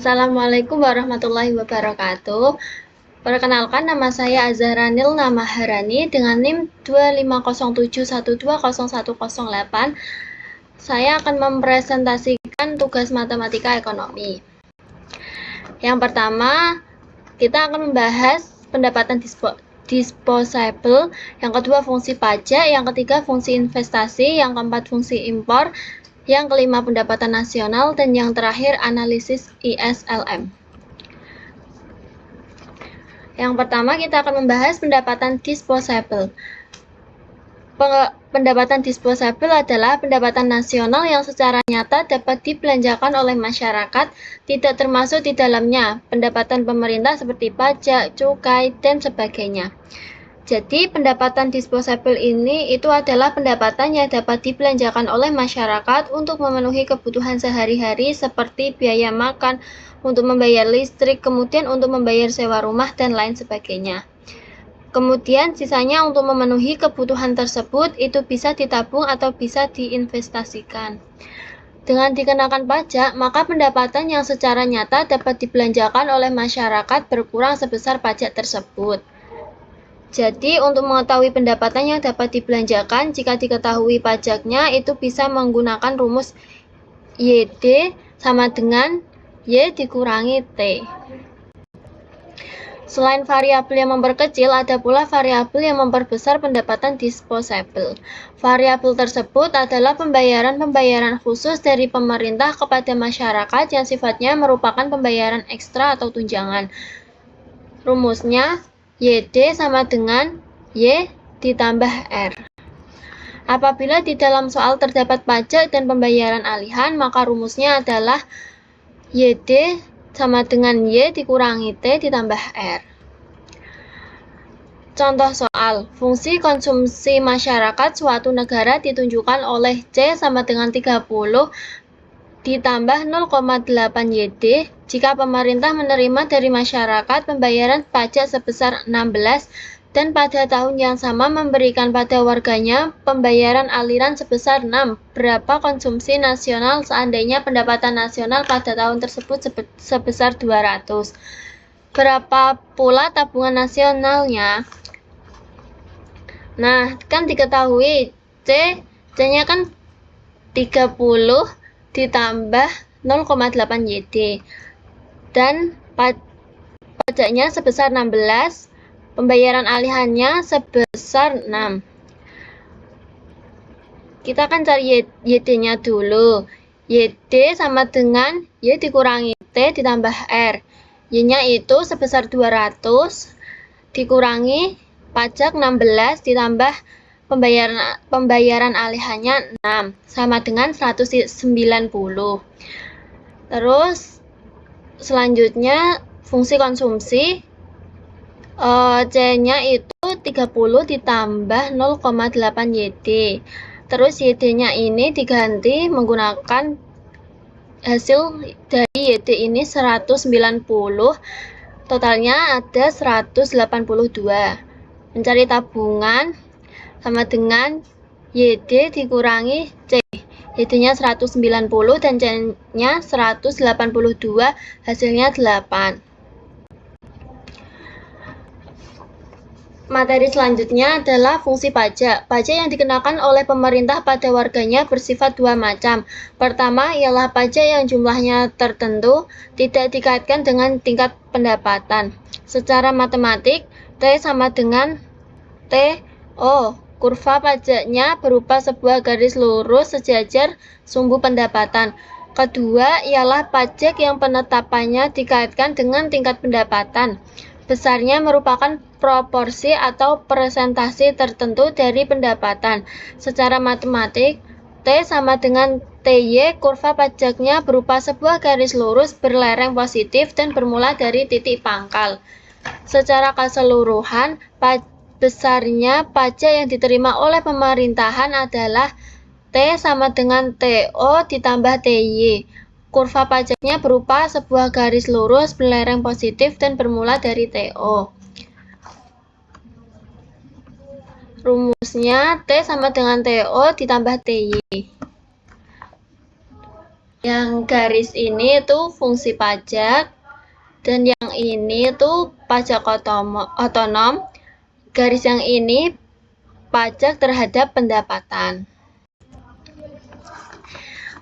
Assalamualaikum warahmatullahi wabarakatuh. Perkenalkan, nama saya Azharanil Namaharani dengan NIM 25071201008. Saya akan mempresentasikan tugas matematika ekonomi. Yang pertama, kita akan membahas pendapatan disposable, yang kedua fungsi pajak, yang ketiga fungsi investasi, yang keempat fungsi impor, yang kelima pendapatan nasional, dan yang terakhir analisis ISLM. Yang pertama, kita akan membahas pendapatan disposable. Pendapatan disposable adalah pendapatan nasional yang secara nyata dapat dibelanjakan oleh masyarakat, tidak termasuk di dalamnya pendapatan pemerintah seperti pajak, cukai, dan sebagainya. Jadi, pendapatan disposable ini itu adalah pendapatan yang dapat dibelanjakan oleh masyarakat untuk memenuhi kebutuhan sehari-hari seperti biaya makan, untuk membayar listrik, kemudian untuk membayar sewa rumah, dan lain sebagainya. Kemudian sisanya untuk memenuhi kebutuhan tersebut itu bisa ditabung atau bisa diinvestasikan. Dengan dikenakan pajak, maka pendapatan yang secara nyata dapat dibelanjakan oleh masyarakat berkurang sebesar pajak tersebut. Jadi, untuk mengetahui pendapatan yang dapat dibelanjakan jika diketahui pajaknya, itu bisa menggunakan rumus YD sama dengan Y dikurangi T. Selain variabel yang memperkecil, ada pula variabel yang memperbesar pendapatan disposable. Variabel tersebut adalah pembayaran-pembayaran khusus dari pemerintah kepada masyarakat yang sifatnya merupakan pembayaran ekstra atau tunjangan. Rumusnya YD sama dengan Y ditambah R. Apabila di dalam soal terdapat pajak dan pembayaran alihan, maka rumusnya adalah YD sama dengan Y dikurangi T ditambah R. Contoh soal, fungsi konsumsi masyarakat suatu negara ditunjukkan oleh C sama dengan 30 ditambah 0,8 YD jika pemerintah menerima dari masyarakat pembayaran pajak sebesar 16 dan pada tahun yang sama memberikan pada warganya pembayaran aliran sebesar 6. Berapa konsumsi nasional seandainya pendapatan nasional pada tahun tersebut sebesar 200? Berapa pula tabungan nasionalnya? Nah, kan diketahui C-nya kan 30 ditambah 0,8 YD dan pajaknya sebesar 16, pembayaran alihannya sebesar 6. Kita akan cari YD-nya dulu. YD sama dengan Y dikurangi T ditambah R. Y-nya itu sebesar 200 dikurangi pajak 16 ditambah pembayaran alihannya 6 sama dengan 190. Terus selanjutnya fungsi konsumsi C-nya itu 30 ditambah 0,8 YD. Terus YD-nya ini diganti menggunakan hasil dari YD ini 190. Totalnya ada 182. Mencari tabungan sama dengan YD dikurangi C. YD-nya 190 dan C-nya 182, hasilnya 8. Materi selanjutnya adalah fungsi pajak. Pajak yang dikenakan oleh pemerintah pada warganya bersifat dua macam. Pertama ialah pajak yang jumlahnya tertentu, tidak dikaitkan dengan tingkat pendapatan. Secara matematik, T sama dengan TO. Kurva pajaknya berupa sebuah garis lurus sejajar sumbu pendapatan. Kedua ialah pajak yang penetapannya dikaitkan dengan tingkat pendapatan. Besarnya merupakan proporsi atau persentase tertentu dari pendapatan. Secara matematik, T sama dengan TY, kurva pajaknya berupa sebuah garis lurus berlereng positif dan bermula dari titik pangkal. Secara keseluruhan, besarnya pajak yang diterima oleh pemerintahan adalah T sama dengan TO ditambah TY. Kurva pajaknya berupa sebuah garis lurus berlereng positif dan bermula dari TO. Rumusnya T sama dengan TO ditambah TY. Yang garis ini tuh fungsi pajak, dan yang ini tuh pajak otonom. Garis yang ini pajak terhadap pendapatan.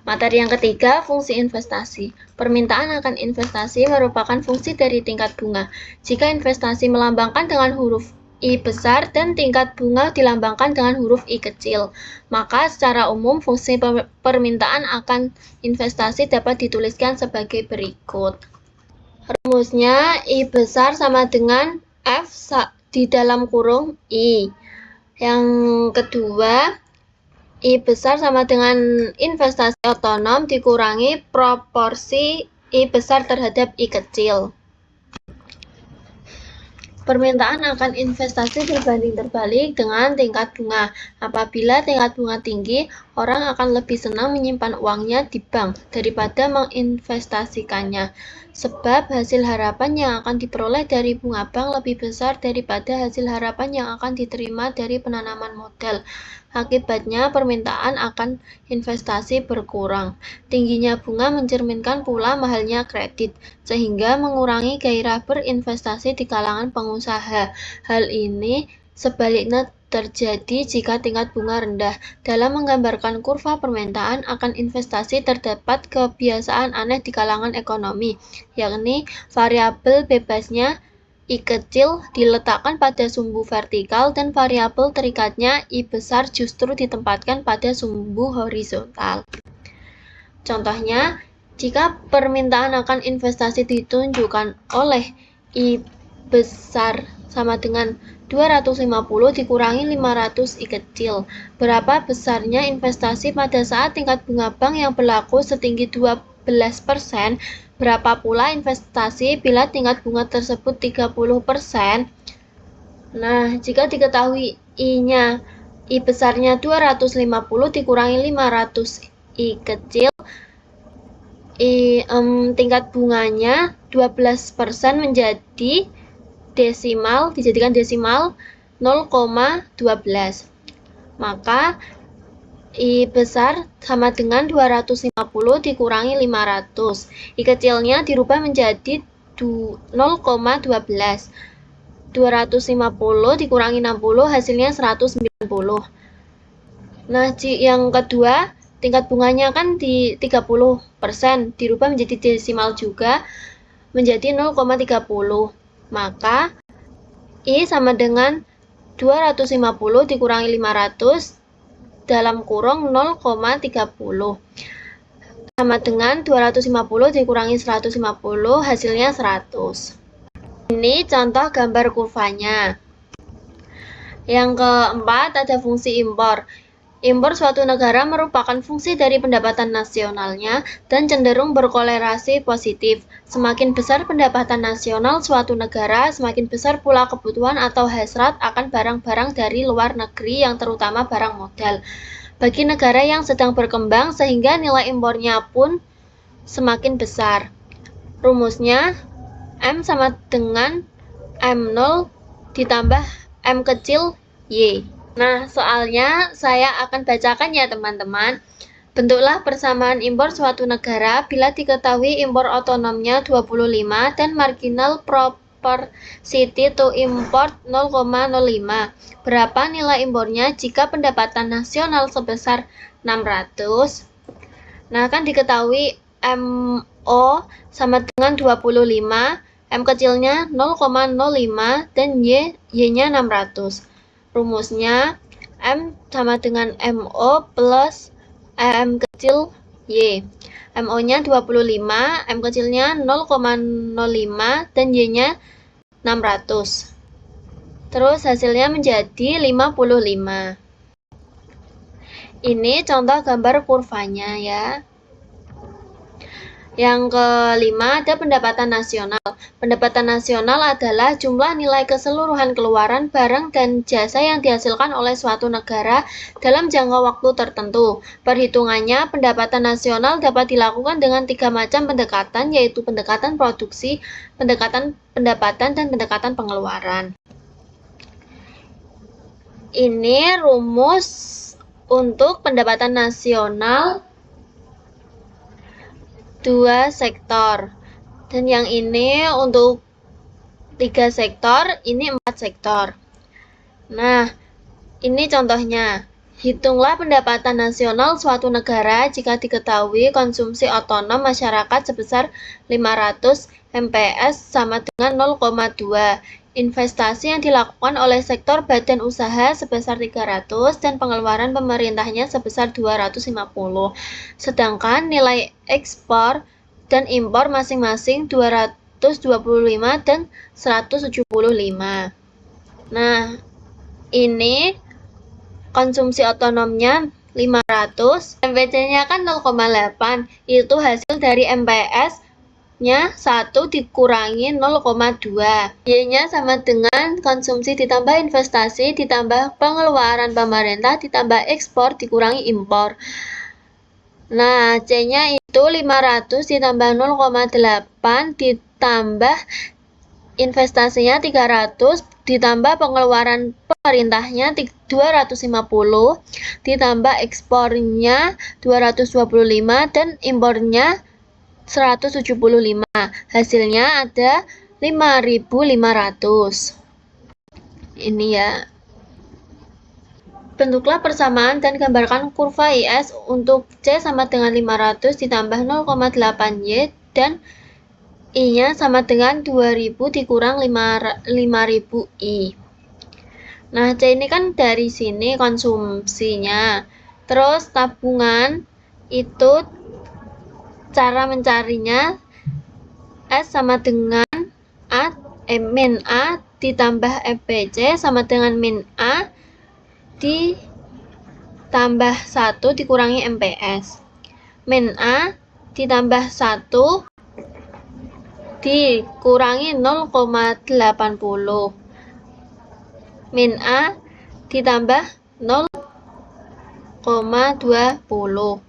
Materi yang ketiga, fungsi investasi. Permintaan akan investasi merupakan fungsi dari tingkat bunga. Jika investasi melambangkan dengan huruf I besar dan tingkat bunga dilambangkan dengan huruf I kecil, maka secara umum fungsi permintaan akan investasi dapat dituliskan sebagai berikut. Rumusnya I besar sama dengan F di dalam kurung I. Yang kedua, I besar sama dengan investasi otonom dikurangi proporsi I besar terhadap I kecil. Permintaan akan investasi berbanding terbalik dengan tingkat bunga. Apabila tingkat bunga tinggi, orang akan lebih senang menyimpan uangnya di bank daripada menginvestasikannya. Sebab hasil harapan yang akan diperoleh dari bunga bank lebih besar daripada hasil harapan yang akan diterima dari penanaman modal. Akibatnya, permintaan akan investasi berkurang. Tingginya bunga mencerminkan pula mahalnya kredit, sehingga mengurangi gairah berinvestasi di kalangan pengusaha. Hal ini sebaliknya terjadi jika tingkat bunga rendah. Dalam menggambarkan kurva permintaan akan investasi terdapat kebiasaan aneh di kalangan ekonomi, yakni variabel bebasnya I kecil diletakkan pada sumbu vertikal dan variabel terikatnya I besar justru ditempatkan pada sumbu horizontal. Contohnya, jika permintaan akan investasi ditunjukkan oleh I besar sama dengan 250 dikurangi 500 I kecil. Berapa besarnya investasi pada saat tingkat bunga bank yang berlaku setinggi 12%? Berapa pula investasi bila tingkat bunga tersebut 30%? Nah, jika diketahui I-nya, I besarnya 250 dikurangi 500 I kecil, tingkat bunganya 12% menjadi desimal, dijadikan desimal 0,12. Maka I besar sama dengan 250 dikurangi 500. I kecilnya dirubah menjadi 0,12. 250 dikurangi 60 hasilnya 190. Nah, yang kedua, tingkat bunganya kan di 30%, dirubah menjadi desimal juga menjadi 0,30. Maka I sama dengan 250 dikurangi 500 dalam kurung 0,30 sama dengan 250 dikurangi 150 hasilnya 100. Ini contoh gambar kurvanya. Yang keempat ada fungsi impor. Impor suatu negara merupakan fungsi dari pendapatan nasionalnya dan cenderung berkolerasi positif. Semakin besar pendapatan nasional suatu negara, semakin besar pula kebutuhan atau hasrat akan barang-barang dari luar negeri yang terutama barang modal. Bagi negara yang sedang berkembang sehingga nilai impornya pun semakin besar. Rumusnya M sama dengan M0 ditambah M kecil Y. Nah, soalnya saya akan bacakan ya teman-teman. Bentuklah persamaan impor suatu negara bila diketahui impor otonomnya 25 dan marginal propensity to import 0,05. Berapa nilai impornya jika pendapatan nasional sebesar 600? Nah, kan diketahui MO sama dengan 25, M kecilnya 0,05 dan Y-nya 600. Rumusnya M sama dengan MO plus M kecil Y. MO-nya 25, M kecilnya 0,05 dan Y-nya 600. Terus hasilnya menjadi 55. Ini contoh gambar kurvanya ya. Yang kelima ada pendapatan nasional. Pendapatan nasional adalah jumlah nilai keseluruhan keluaran barang dan jasa yang dihasilkan oleh suatu negara dalam jangka waktu tertentu. Perhitungannya, pendapatan nasional dapat dilakukan dengan 3 macam pendekatan, yaitu pendekatan produksi, pendekatan pendapatan, dan pendekatan pengeluaran. Ini rumus untuk pendapatan nasional 2 sektor. Dan yang ini untuk 3 sektor, ini 4 sektor. Nah, ini contohnya. Hitunglah pendapatan nasional suatu negara jika diketahui konsumsi otonom masyarakat sebesar 500 MPS sama dengan 0,2. Investasi yang dilakukan oleh sektor badan usaha sebesar 300 dan pengeluaran pemerintahnya sebesar 250. Sedangkan nilai ekspor dan impor masing-masing 225 dan 175. Nah, ini konsumsi otonomnya 500, MPC-nya kan 0,8, itu hasil dari MPS-nya 1 dikurangi 0,2. Y-nya sama dengan konsumsi ditambah investasi ditambah pengeluaran pemerintah ditambah ekspor dikurangi impor. Nah, C-nya itu 500 ditambah 0,8 ditambah investasinya 300 ditambah pengeluaran pemerintahnya 250 ditambah ekspornya 225 dan impornya 175. Hasilnya ada 5.500. Ini ya. Bentuklah persamaan dan gambarkan kurva IS untuk C sama dengan 500 ditambah 0,8 Y dan I-nya sama dengan 2000 dikurang 5000 I. Nah, C ini kan dari sini konsumsinya. Terus tabungan itu cara mencarinya S sama dengan min A ditambah MPC sama dengan min A ditambah 1 dikurangi MPS. Min A ditambah 1 dikurangi 0,80. Min A ditambah 0,20.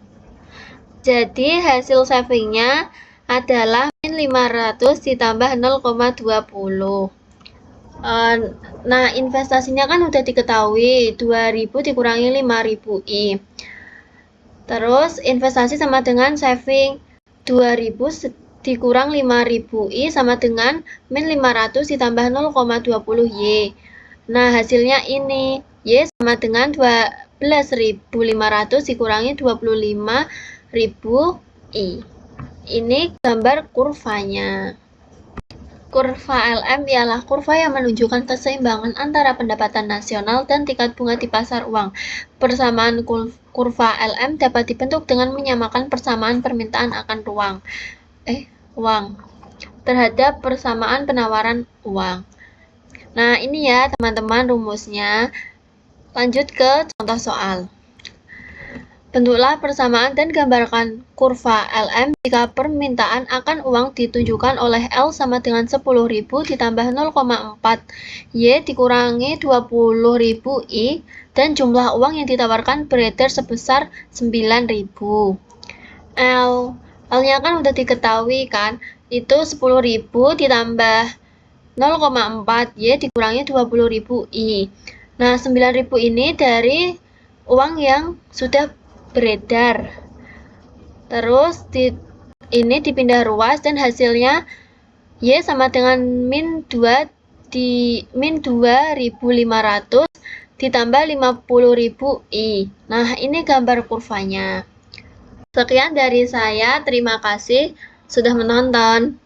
Jadi hasil savingnya adalah min 500 ditambah 0,20. Nah, investasinya kan udah diketahui 2000 dikurangi 5000 I. Terus investasi sama dengan saving 2000 dikurang 5000 I sama dengan min 500 ditambah 0,20 Y. Nah, hasilnya ini. Y sama dengan 12.500 dikurangi 25.000 I. Ini gambar kurvanya. Kurva LM ialah kurva yang menunjukkan keseimbangan antara pendapatan nasional dan tingkat bunga di pasar uang. Persamaan kurva LM dapat dibentuk dengan menyamakan persamaan permintaan akan uang terhadap persamaan penawaran uang. Nah, ini ya teman-teman rumusnya. Lanjut ke contoh soal. Bentuklah persamaan dan gambarkan kurva LM jika permintaan akan uang ditunjukkan oleh L sama dengan 10.000 ditambah 0,4 Y dikurangi 20.000 I dan jumlah uang yang ditawarkan beredar sebesar 9.000. L-nya kan udah diketahui kan, itu 10.000 ditambah 0,4 Y dikurangi 20.000 I. Nah, 9.000 ini dari uang yang sudah beredar. Terus ini dipindah ruas dan hasilnya Y sama dengan min 2 di min 2.500 ditambah 50.000 I. Nah, ini gambar kurvanya. Sekian dari saya, terima kasih sudah menonton.